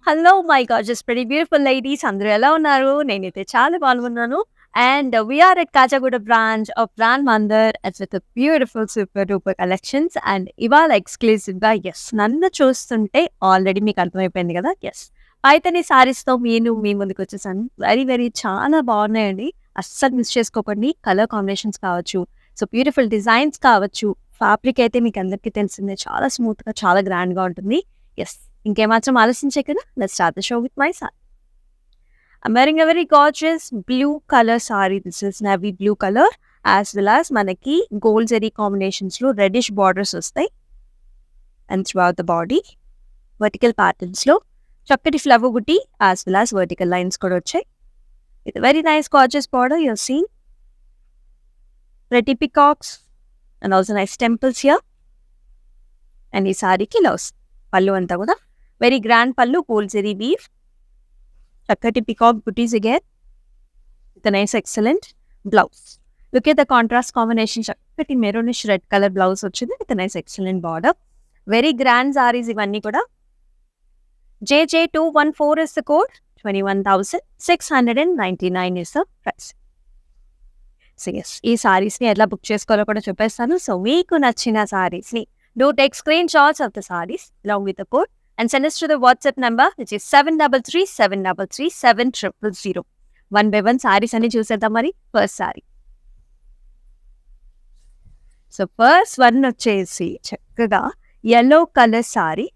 Hello my gorgeous pretty beautiful ladies అందరూ ఎలా ఉన్నారు? నేనైతే చాలా బాగున్నాను. And we are at Khajaguda branch of brand Mandar us with beautiful super duper collections. And ఇవాళ ఎక్స్క్లూజివ్‌గా నన్ను చూస్తుంటే ఆల్రెడీ మీకు అర్థమైపోయింది కదా! పైథాని సారీస్‌తో నేను మీ ముందుకొచ్చేసాను. వెరీ వెరీ చాలా బాగున్నాయండి. అస్సలు మిస్ చేసుకోకండి. కలర్ కాంబినేషన్స్ కావచ్చు, సో బ్యూటిఫుల్ డిజైన్స్ కావచ్చు. ఫ్యాబ్రిక్ అయితే మీకు అందరికీ తెలిసిందే చాలా స్మూత్‌గా చాలా గ్రాండ్‌గా ఉంటుంది. యెస్. ఇంకేమాత్రం ఆలోచించకుండా let's start the show with my sorry. I'm wearing a very gorgeous blue color saree. This is navy blue color as well as మనకి గోల్డ్ జరీ కాంబినేషన్స్‌లో రెడ్డిష్ బార్డర్స్ వస్తాయి. And throughout the body vertical ప్యాటర్న్స్‌లో చక్కటి flower butti as well as vertical lines కూడా వచ్చాయి. With very nice gorgeous border you are seeing pretty peacocks and also nice temples here. And ఈ సారీకి loves pallu అంతా కూడా very grand pallu gold zari weave, చక్కటి peacock butis again with nice excellent blouse. Look at the contrast combination, చక్కటి maroonish red colour blouse వచ్చింది with nice excellent border. Very grand saris ఇవన్నీ కూడా. JJ214 is the code, 21,699 is the price. So ఈ సారీస్ని ఎలా book చేసుకోవాలో కూడా చెప్పేస్తాను. సో మీకు నచ్చిన సారీస్ని do take screenshots of the sarees along with the code and send us to the WhatsApp number which is 733-733-7000. One by one sarees అని చూసేద్దాం మరి. First sorry. So first one వచ్చేసి చక్కగా yellow color sorry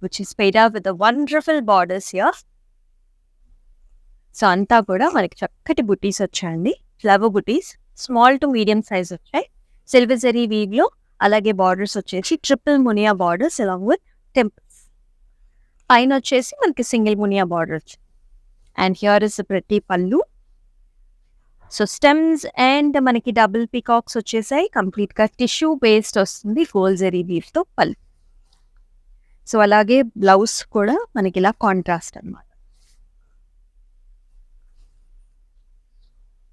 which is paid up with the wonderful borders here. So అంతా కూడా మనకి చక్కటి బుటీస్ వచ్చాయండి. Flower buttis small to medium size వచ్చాయి. సిల్వర్ జరీ వీవ్లో అలాగే బార్డర్స్ వచ్చేసి triple muniya borders along with temples. పైన వచ్చేసి మనకి single muniya border. And here is ప్రతి పళ్ళు. సో స్టెమ్స్ అండ్ మనకి డబుల్ పీకాక్స్ వచ్చేసాయి. కంప్లీట్గా టిష్యూ బేస్డ్ వస్తుంది గోల్డ్ జరీ వీవ్తో పళ్ళు. సో అలాగే బ్లౌజ్ కూడా మనకి ఇలా కాంట్రాస్ట్ అనమాట.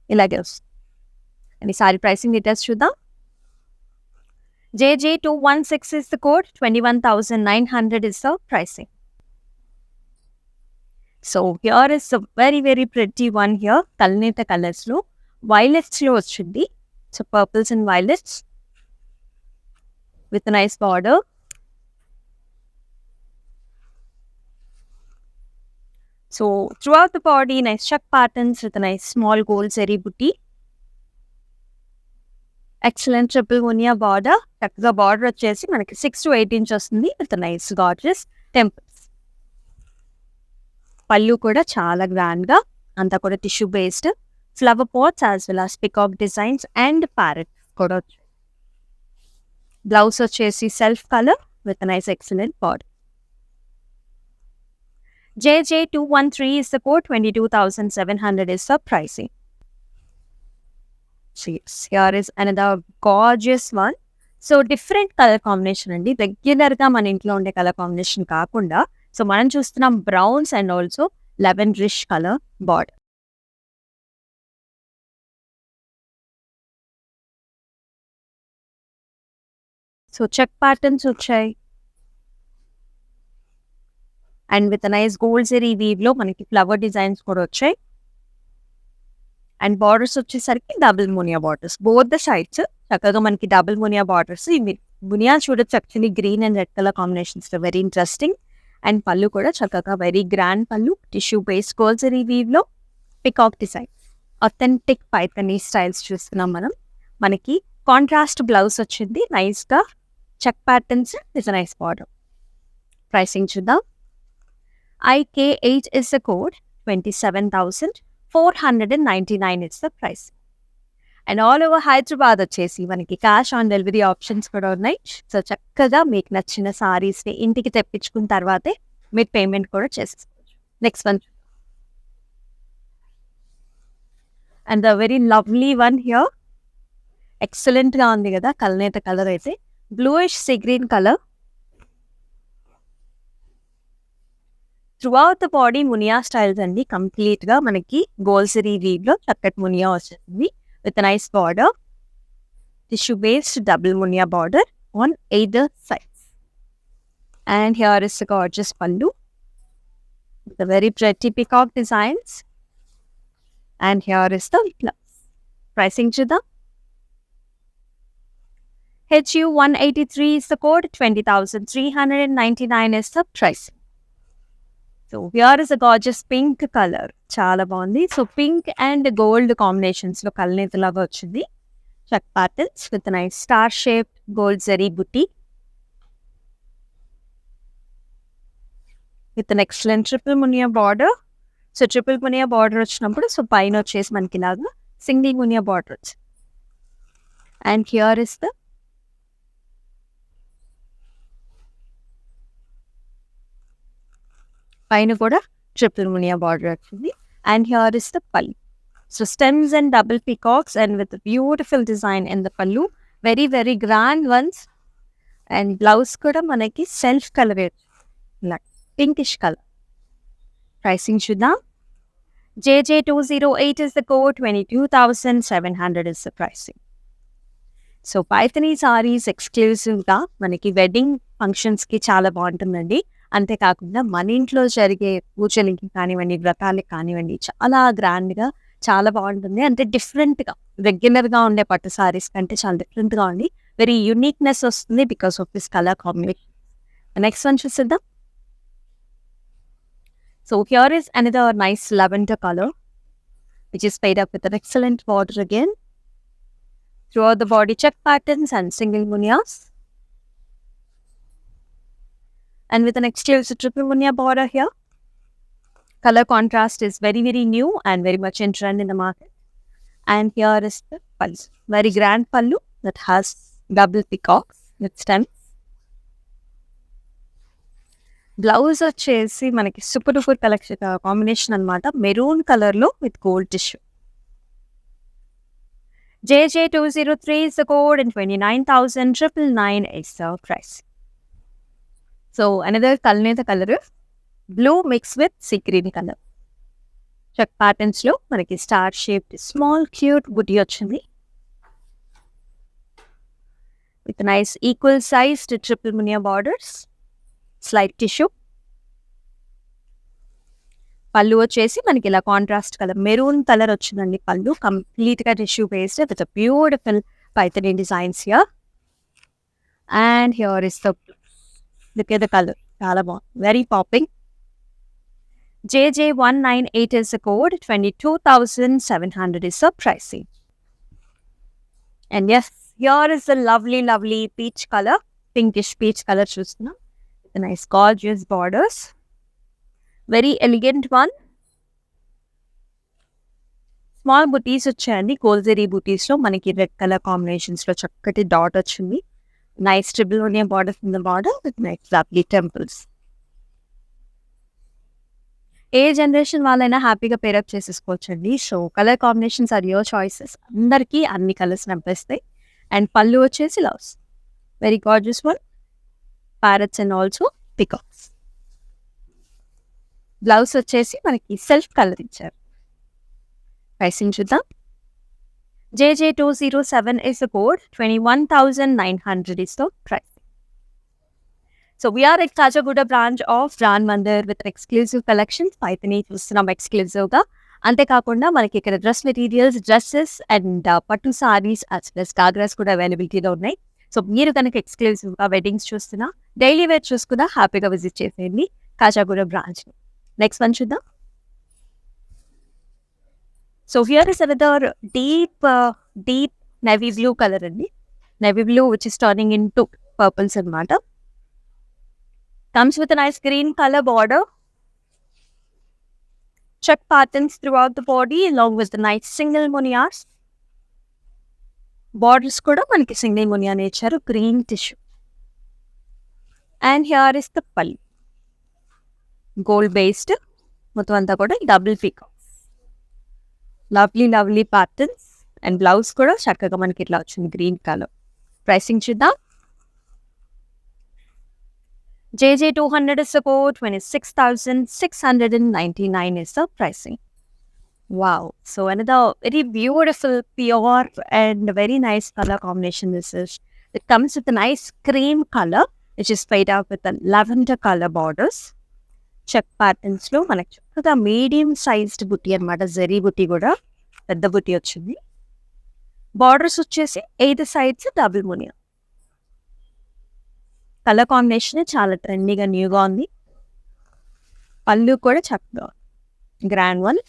ఇలాగే వస్తుంది. అండ్ ఈ సారీ ప్రైసింగ్ డీటెయిల్స్ చూద్దాం. JJ216 is the code, 21,900 is the pricing. So here is a very very pretty one here. Kalneta colors lo violets lo vachindi. So purples and violets with a nice border. So throughout the body nice chuck patterns with a nice small gold zari booty. Excellent triple Muniya border. చక్కగా border వచ్చేసి మనకి 6 to 8 inches వస్తుంది with nice gorgeous temples. పళ్ళు కూడా చాలా గ్రాండ్గా అంతా కూడా tissue based flower pots as well as peacock designs and parrot కూడా వచ్చాయి. బ్లౌజ్ వచ్చేసి self colour with nice excellent border. JJ213 is the code, 22,700 is the pricing. Here is another gorgeous one. So different colour combination అండి. రెగ్యులర్గా మన ఇంట్లో ఉండే colour combination కాకుండా so మనం చూస్తున్నాం browns and also lavenderish colour border. So check patterns వచ్చాయి and with nice gold zari వీవ్లో మనకి ఫ్లవర్ డిజైన్స్ కూడా వచ్చాయి. అండ్ బార్డర్స్ వచ్చేసరికి double muniya borders both the sides. చక్కగా మనకి డబుల్ మునియా బార్డర్స్. ఇవి మునియా చూడొచ్చు actually green and red colour combinations very interesting. And pallu కూడా చక్కగా very grand pallu tissue base gold zari వీవ్లో peacock design authentic Paithani styles చూస్తున్నాం మనం. మనకి కాంట్రాస్ట్ బ్లౌజ్ వచ్చింది నైస్గా check patterns with nice border. Pricing చూద్దాం. IK8 is the code, 27,499 is the price. And all over Hyderabad వచ్చేసి మనకి క్యాష్ ఆన్ డెలివరీ ఆప్షన్స్ కూడా ఉన్నాయి. సో చక్కగా మీకు నచ్చిన సారీస్ని ఇంటికి తెప్పించుకున్న తర్వాతే మీరు పేమెంట్ కూడా చేసేసుకోవచ్చు. Next one and the very lovely one here. ఎక్సలెంట్గా ఉంది కదా కల్నేత కలర్ అయితే. Bluish see green colour. Throughout the body Muniya styles అండి. కంప్లీట్గా మనకి గోల్డ్ జరీ వీవ్లో చక్కటి మునియా వచ్చేసింది with a nice border, tissue based double munia border on either sides. And here is the gorgeous pallu. The very pretty peacock designs. And here is the blouse. Pricing చూద్దాం. HU183 is the code, 20,399 is the price. So here is a gorgeous pink color. చాలా బాగుంది. So pink and gold combinations లో కలనేత లాగా వచ్చింది. Check patterns with nice star shape gold zari butti with an excellent triple Muniya border. So triple Muniya border వచ్చినప్పుడు so పైన వచ్చేసి మనకి ఇలాగా సింగిల్ మునియా బార్డర్ వచ్చింది. అండ్ హియర్ ఇస్ ద పైన కూడా ట్రిపుల్ మునియా బార్డర్ వచ్చింది. And here is the pallu. So stems and double peacocks and with beautiful design in the pallu, very very grand once. And blouse కూడా మనకి సెల్ఫ్ కలర్ ఇలా pinkish colour. Pricing చూద్దాం. JJ208 is the code, 22,700 is the pricing. So Paithani saris ఎక్స్క్లూజివ్గా మనకి wedding ఫంక్షన్స్కి చాలా బాగుంటుందండి. అంతేకాకుండా మన ఇంట్లో జరిగే పూజలకి కానివ్వండి, వ్రతాలకి కానివ్వండి, చాలా గ్రాండ్గా చాలా బాగుంటుంది. అంటే డిఫరెంట్గా రెగ్యులర్గా ఉండే పట్టు సారీస్ కంటే చాలా డిఫరెంట్గా ఉంది. వెరీ యూనిక్నెస్ వస్తుంది because of this colour combination. Next one చూసిద్దాం. So here is another nice lavender color, which is paired up with an excellent border again. Throughout the body check patterns and single munias. And with an exclusive triple munia border here. Color contrast is very, very new and very much in trend in the market. And here is the pallu. Very grand pallu that has double peacocks with stems. Blouse వచ్చేసి మనకి super duper collection combination అనమాట. Maroon కలర్లో with gold tissue. JJ203 is the code and 29,999 is the price. So another కలనేత colour blue mix with sea green colour. Check ప్యాటర్న్స్లో మనకి star shaped small cute buti వచ్చింది with nice equal sized triple muniya borders. Slight tissue. Pallu వచ్చేసి మనకి ఇలా contrast colour maroon colour వచ్చిందండి. పళ్ళు కంప్లీట్గా tissue based with beautiful Paithani designs here. And here is the look at the colour, చాలా బాగుంది, very popping. JJ198 is the code, 22,700 is the pricing. And yes, here is the lovely, lovely peach color, pinkish peach color చూస్తున్నాం. Nice gorgeous borders, very elegant one. Small బుటీస్ వచ్చాయండి. గోల్జరీ బుటీస్ లో మనకి red colour combinations లో చక్కటి dot వచ్చింది. Nice triple Muniya border in the border with nice lovely temples. ఏ generation వాళ్ళైనా హ్యాపీగా పేరప్ చేసేసుకోవచ్చండి. So colour combinations are your choices. అందరికీ అన్ని కలర్స్ నప్పేస్తాయి. అండ్ పళ్ళు వచ్చేసి loves, very gorgeous one. Parrots and also peacocks. Blouse వచ్చేసి మనకి సెల్ఫ్ కలర్ ఇచ్చారు. ప్రైసింగ్ చూద్దాం. JJ207 is the code, 21,900 is the price. So we are at Kajaguda branch of Brand Mandir with exclusive collections. Paithani చూస్తున్నాం ఎక్స్క్లూజివ్గా. అంతేకాకుండా మనకి ఇక్కడ dress materials, dresses and పట్టు saris as well as ghagras కూడా అవైలబిలిటీలో ఉన్నాయి. సో మీరు కనుక ఎక్స్క్లూజివ్గా వెడ్డింగ్స్ చూస్తున్నా, డైలీ వేర్ చూసుకున్నా హ్యాపీగా విజిట్ చేసేయండి కాజాగూడ బ్రాంచ్ని. నెక్స్ట్ వన్ చూద్దాం. So here is another deep navy blue colour అండి. Navy blue which is turning into purples అనమాట. Comes with nice green colour border. Check patterns throughout the body along with nice single muniyas. Borders కూడా మనకి single మునియానే ఇచ్చారు, green tissue. And here is the pallu, gold based, మొత్తం అంతా కూడా double peacocks, lovely lovely patterns. And blouse కూడా చక్కగా మనకి ఇట్లా వచ్చింది గ్రీన్ కలర్. ప్రైసింగ్ చూద్దాం. JJ200 is the code, 26,699 is the pricing. Wow. So another very beautiful, pure and very nice color combination this is. It comes with a nice cream color, which is paired up with the lavender color borders. Check patterns లో మనకి చక్కగా medium sized బుట్టి అనమాట. జరీ బుట్టి కూడా పెద్ద బుట్టి వచ్చింది. బార్డర్స్ వచ్చేసి 8 sides double Muniya. Colour combination చాలా ట్రెండీగా న్యూగా ఉంది. పళ్ళు కూడా చక్కగా గ్రాండ్ వన్.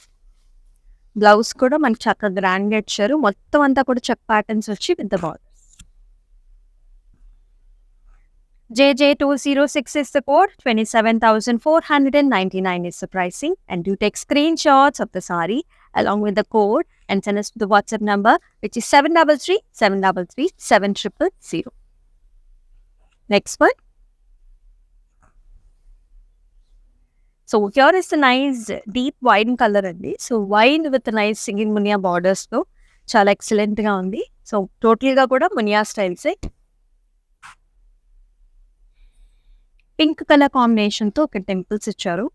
బ్లౌజ్ కూడా మనకి చక్కగా గ్రాండ్గా ఇచ్చారు. మొత్తం అంతా కూడా చెక్ ప్యాటర్న్స్ వచ్చి with the border. JJ206 is the code, 27,499 is the pricing, and do take screenshots of the saree along with the code and send us to the WhatsApp number, which is 733-733-7000. Next one. So here is the nice deep wine color andi. So wine with nice singing munia borders tho chala excellent ga undi. So total ga kuda munia styles e. Pink colour కాంబినేషన్తో ఒక temples ఇచ్చారు.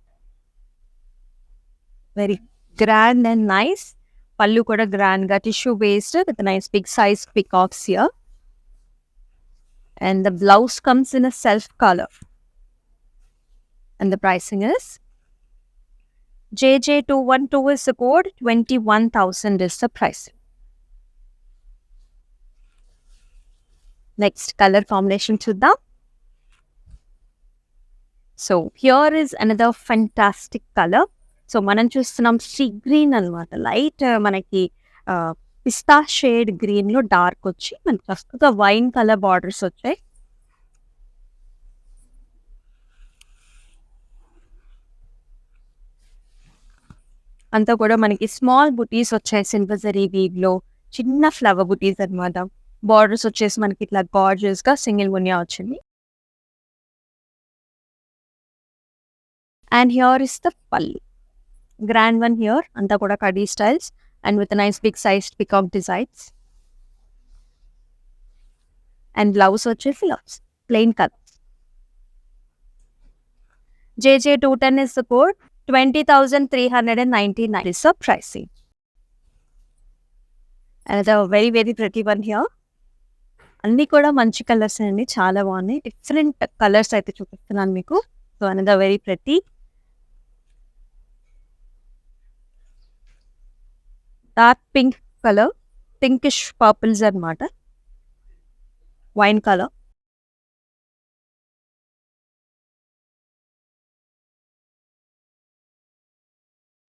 Very grand and nice. పళ్ళు కూడా గ్రాండ్గా tissue based with nice big size peacocks here. And the blouse comes in a self colour. And the pricing is JJ212 is the code, 21,000 is the price. Next color combination చూద్దాం. So here is another fantastic colour. So మనం చూస్తున్నాం sea green అనమాట. Light మనకి పిస్తా shade గ్రీన్లో dark వచ్చి మనకి చక్కగా wine colour borders వచ్చాయి. అంతా కూడా మనకి స్మాల్ బుటీస్ వచ్చాయి సిల్వర్ జరీ వీవ్లో. చిన్న ఫ్లవర్ బుటీస్ అనమాట. బార్డర్స్ వచ్చేసి మనకి ఇట్లా గార్జియస్గా సింగిల్ మునియా వచ్చింది. And here is the pallu. Grand one here. Anta kuda kadi styles and with a nice big sized peacock designs. And blouse vachesi blouse. Plain colors. JJ210 is the code. 20,399 is the pricing. Another very very pretty one here. అన్నీ కూడా మంచి colours అండి. చాలా బాగున్నాయి. Different colours అయితే చూపిస్తున్నాను మీకు. So another very pretty. Dark pink colour, pinkish purples అనమాట. Wine colour.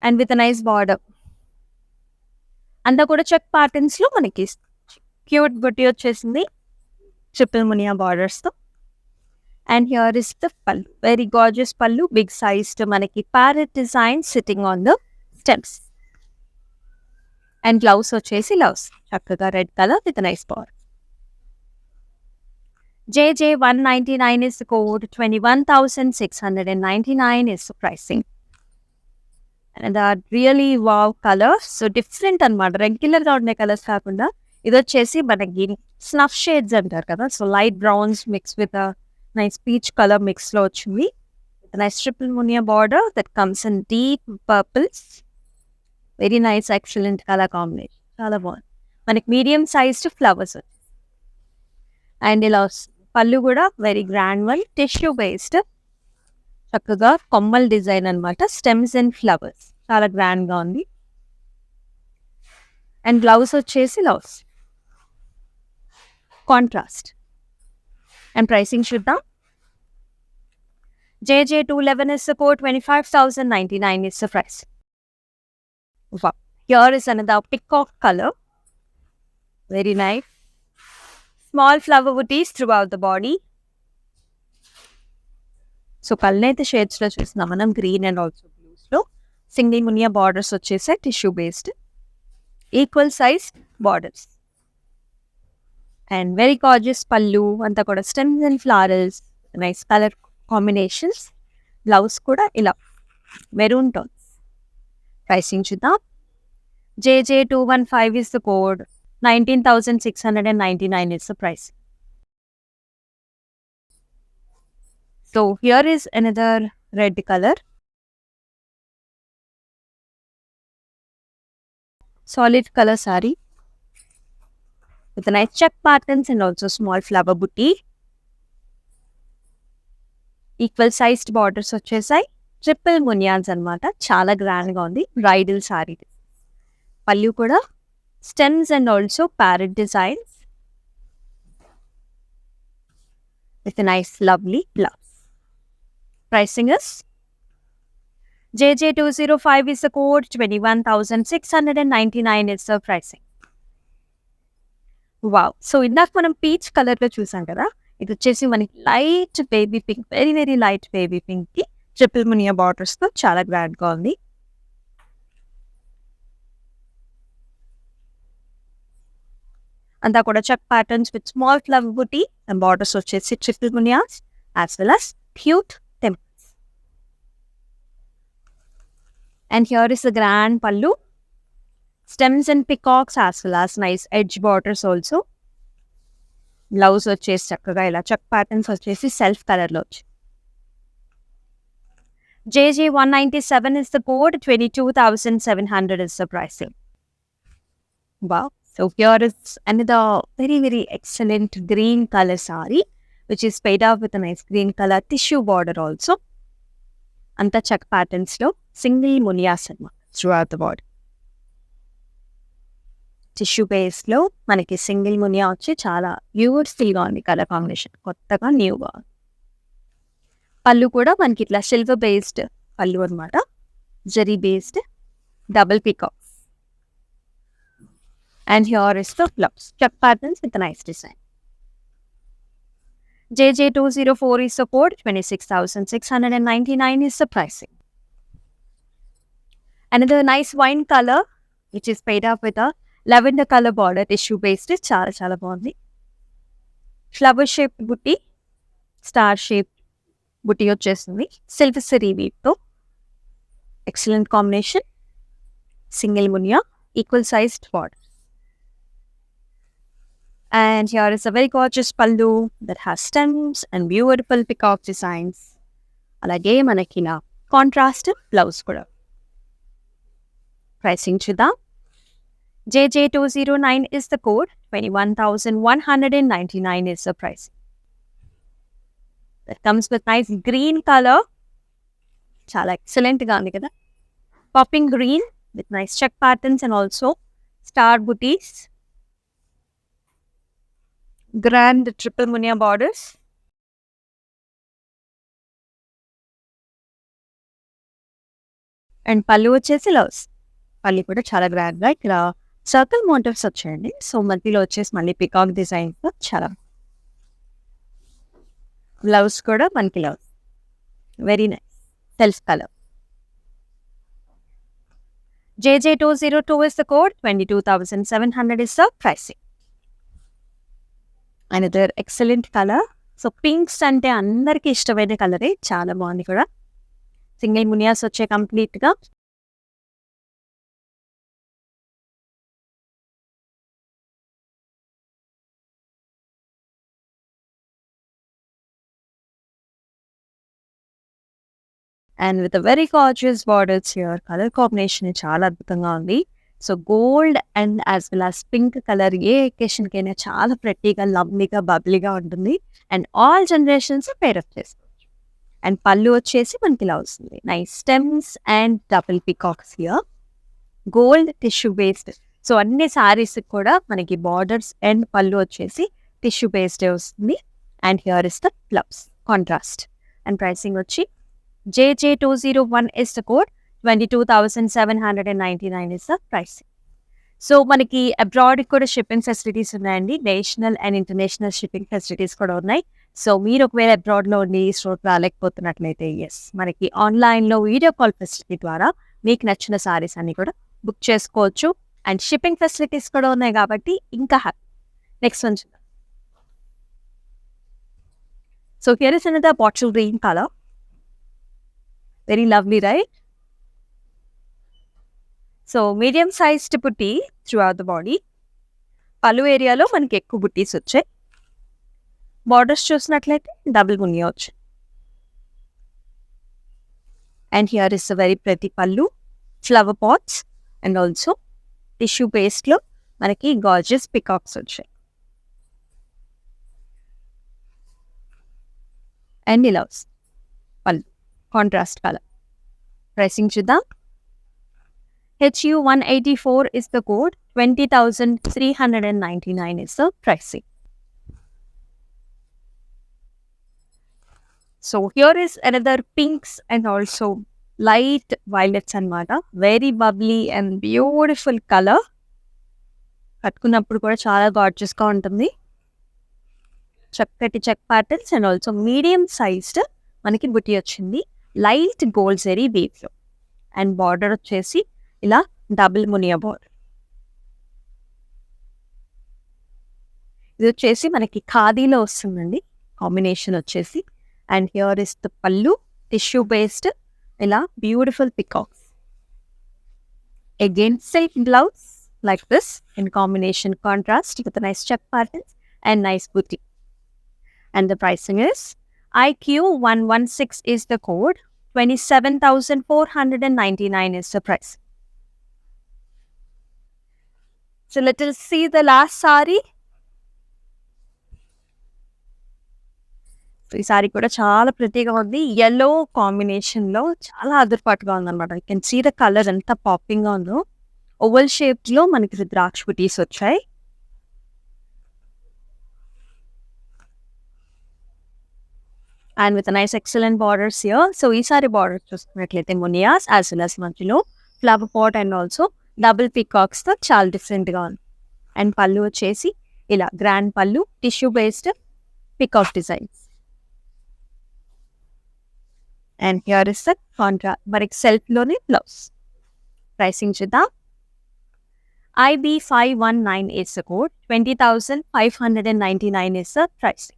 And with nice border. అంతా కూడా చెక్ ప్యాటర్న్స్లో మనకి క్యూట్ బుట్టి వచ్చేసింది ట్రిపుల్ మునియా బార్డర్స్తో. And here is the pallu. Very gorgeous pallu, big sized మనకి parrot design sitting on the stems. And blouse వచ్చేసి blouse చక్కగా red colour with nice border. JJ199 is the code, 21,699 is the pricing. And that really wow color. So different అనమాట. రెగ్యులర్గా ఉండే colours కాకుండా ఇది వచ్చేసి మనకి స్నఫ్ షేడ్స్ అంటారు కదా. So light browns mix with nice peach colour మిక్స్లో వచ్చింది. Nice triple Muniya border that comes in deep purples. Very nice excellent colour combination. చాలా బాగుంది. మనకి మీడియం సైజ్డ్ ఫ్లవర్స్. అండ్ ఇలా పళ్ళు కూడా very grand one, tissue based. చక్కగా కొమ్మల్ డిజైన్ అనమాట. స్టెమ్స్ అండ్ ఫ్లవర్స్ చాలా గ్రాండ్గా ఉంది. అండ్ బ్లౌజ్ వచ్చేసి బ్లౌజ్ కాంట్రాస్ట్. అండ్ ప్రైసింగ్ చూద్దాం. JJ211 is the code, 25,099 is the price. Wow. Here is another peacock color. Very nice. Small flower booties throughout the body. So కళ్ళని అయితే షేడ్స్లో చూస్తున్నాం మనం. గ్రీన్ అండ్ ఆల్సో బ్లూస్లో single మునియా borders వచ్చేసాయి tissue based. Equal size borders. And very gorgeous pallu. అంతా కూడా stems and flowers, nice colour combinations. Blouse కూడా ఇలా మెరూన్ టోన్స్. ప్రైసింగ్ చూద్దాం. JJ215 is the code, 19,699 is the price. So here is another red color. Solid color saree with a nice check patterns and also small flower booty. Equal sized borders వచ్చేసాయి. Triple మునియాన్స్ అనమాట. చాలా గ్రాండ్గా ఉంది. Bridal sorry. పళ్ళు కూడా stems and also parrot designs with a nice lovely blouse. Pricing is JJ205 is the code, 21,699 is the pricing. Wow! So ఇందాక మనం peach కలర్‌లో చూసాం కదా! ఇది వచ్చేసి మనకి light baby pink, very very light baby పింక్‌కి ట్రిపుల్ మునియా బార్డర్స్‌తో చాలా గ్రాండ్‌గా ఉంది. అంతా కూడా check patterns with small flower బుటీ అండ్ బార్డర్స్ వచ్చేసి ట్రిపుల్ మునియాస్ as well as cute temples. And here is the grand pallu, stems and peacocks as well as nice edge borders also. Blouse వచ్చేసి చక్కగా ఇలా చెక్ ప్యాటర్న్స్ వచ్చేసి self కలర్లో వచ్చి. JJ197 is the code, 22,700 is the pricing. Wow. So here is another very very excellent green color saree which is paid off with a nice green color tissue border also. Anta check patterns lo single munyas anamata throughout the border. Tissue base lo manaki single munya vachi chaala beautiful ga undi color combination, kottaga new ga. Pallu kuda manaki itla silver based pallu anamata, zari based double peacock. And here is the blouse. Check patterns with a nice design. JJ204 is the code, 26,699 is the pricing. Another nice wine color which is paid up with a lavender color border, tissue based, చాలా చాలా బాగుంది. Flower shape బుట్టి, star shape బుట్టి వచ్చేస్తుంది silver zari వీవ్తో. Excellent combination. Single మునియా, equal sized border. And here is a very gorgeous pallu that has stems and beautiful peacock designs. Alage manaki na contrast blouse kuda. Pricing chuddam. JJ209 is the code, 21,199 is the price. That comes with nice green color. Chala excellent ga undi kada. Popping green with nice check patterns and also star booties. Grand triple munia borders. And pallu వచ్చేసి loves. పళ్ళు కూడా చాలా గ్రాండ్గా ఇక్కడ circle motifs వచ్చాయండి. So మధ్యలో వచ్చేసి మళ్ళీ పికాక్ డిజైన్తో చాలా. బ్లౌజ్ కూడా మనకి loves, very nice self colour. JJ202 is the code, 22,700 is the pricing. Another excellent color. So pinks అంటే అందరికి ఇష్టమైన కలరే, చాలా బాగుంది కూడా. సింగిల్ మునియాస్ వచ్చే కంప్లీట్గా. And with very gorgeous borders here. Colour combination చాలా అద్భుతంగా ఉంది. So gold and as well as pink colour ఏ ఎకేషన్కైనా చాలా ప్రెట్టీగా, లవ్లీగా, బబ్లీగా ఉంటుంది. అండ్ ఆల్ జనరేషన్స్ పేరప్ చేసుకోవచ్చు. అండ్ పళ్ళు వచ్చేసి మనకి ఇలా వస్తుంది. Nice stems and double peacocks here. Gold tissue based. So అన్ని సారీస్కి కూడా మనకి బార్డర్స్ అండ్ పళ్ళు వచ్చేసి టిష్యూ బేస్డే వస్తుంది. And here is the blouse contrast. And pricing వచ్చి JJ201 is the code, 22,799 is the pricing. So మనకి అబ్రాడ్కి కూడా షిప్పింగ్ ఫెసిలిటీస్ ఉన్నాయండి. National and international shipping facilities కూడా ఉన్నాయి. సో మీరు ఒకవేళ అబ్రాడ్లో ఉండి స్టోర్ రాలేకపోతున్నట్లయితే మనకి ఆన్లైన్లో వీడియో కాల్ ఫెసిలిటీ ద్వారా మీకు నచ్చిన సారీస్ అన్ని కూడా బుక్ చేసుకోవచ్చు. అండ్ షిప్పింగ్ ఫెసిలిటీస్ కూడా ఉన్నాయి కాబట్టి ఇంకా హ్యాపీ. నెక్స్ట్ వన్ చూద్దాం. So here is another bottle green colour. Very lovely, right? So medium sized బుట్టి త్రూ అవుట్ ద బాడీ. పళ్ళు ఏరియాలో మనకి ఎక్కువ బుట్టీస్ వచ్చాయి. బార్డర్స్ చూసినట్లయితే డబుల్ మునియా వచ్చాయి. And here is a very pretty pallu, flower pots and also tissue పేస్ట్లో మనకి గార్జియస్ పికాక్స్ వచ్చాయి. అండ్ ఇలా పళ్ళు కాంట్రాస్ట్ కలర్. ప్రైసింగ్ చూద్దాం. HU184 is the code. 20,399 is the pricing. So here is another pinks and also light violets anamata. Very bubbly and beautiful color. కట్టుకున్నప్పుడు కూడా చాలా gorgeous గా ఉంటుంది. చక్కటి check patterns and also medium sized మనకి బుట్టి వచ్చింది. Light gold zari weave లో and border వచ్చేసి ఇలా డబుల్ మునియా బార్డర్. ఇది వచ్చేసి మనకి ఖాదీలో వస్తుందండి కాంబినేషన్ వచ్చేసి. అండ్ హియర్ ఇస్ ద పళ్ళు, టిష్యూ బేస్డ్ ఇలా beautiful peacocks. Again silk blouse like this in combination contrast with a nice check patterns and nice booty. And the pricing is IQ116 is the code. 27,499 is the price. So let us see the last saree. So ఈ sorry కూడా చాలా ప్రత్యేకంగా ఉంది. Yellow combination లో చాలా అదర్పాటుగా ఉందన్నమాట. You can see the colour ఎంత పాపింగ్ గా ఉందో. ఓవల్ షేప్ లో మనకి రుద్రాక్ష బుటీస్ వచ్చాయి. And with nice excellent borders here. So ఈ సారీ బార్డర్ చూసుకున్నట్లయితే మునియాస్ యాజ్ వెల్ యాజ్ మధ్యలో flower pot and also double peacocks తో చాలా డిఫరెంట్ గా ఉంది. అండ్ పళ్ళు వచ్చేసి ఇలా grand pallu, tissue based peacock designs. And here is the Contra మనకి సెల్ఫ్ లోనే బ్లౌజ్. ప్రైసింగ్ చూద్దాం. IB519 is the code. 20,599 is the pricing.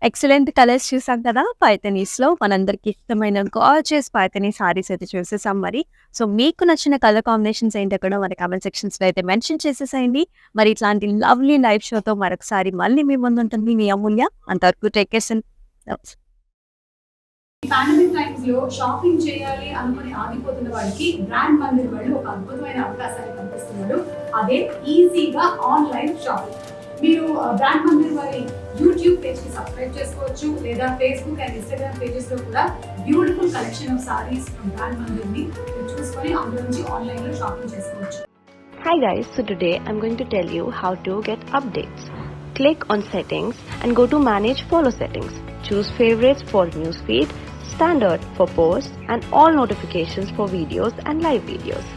Excellent colours చూసాం కదా పైథనీస్ లో. మనందరికి ఇష్టమైన గార్జియస్ పైథనీ సారీస్ అయితే చూసేసాం మరి. సో మీకు నచ్చిన కలర్ కాంబినేషన్స్ ఏంటో కూడా మన కామెంట్ సెక్షన్స్ లో అయితే మెన్షన్ చేసేసేయండి. మరి ఇట్లాంటి లవ్లీ లైవ్ షోతో మరొకసారి మళ్ళీ మీ ముందు ఉంటుంది మీ అమూల్య. అంతవరకు టేక్ కేర్. పాండమిక్ టైమ్స్ లో షాపింగ్ చేయాలి అనుకుని ఆగిపోతున్న వారికి బ్రాండ్ మందిర్ వాళ్ళు ఒక అద్భుతమైన అవకాశాన్ని కల్పిస్తున్నారు. అదే ఈజీగా ఆన్లైన్ షాపింగ్. మీరు బ్రాండ్ మందిర్ వారి యూట్యూబ్ పేజ్ కి సబ్స్క్రైబ్ చేసుకోవచ్చు, లేదా ఫేస్బుక్ అండ్ ఇన్స్టాగ్రామ్ పేజెస్ లో కూడా beautiful collection of saris from brand Mandir ని చూసుకొని అందులో నుంచి ఆన్లైన్ లో షాపింగ్ చేసుకోవచ్చు. Hi guys, so today I'm going to tell you how to get updates. Click on settings and go to manage follow settings. Choose favorites for newsfeed, standard for posts and all notifications for videos and live videos.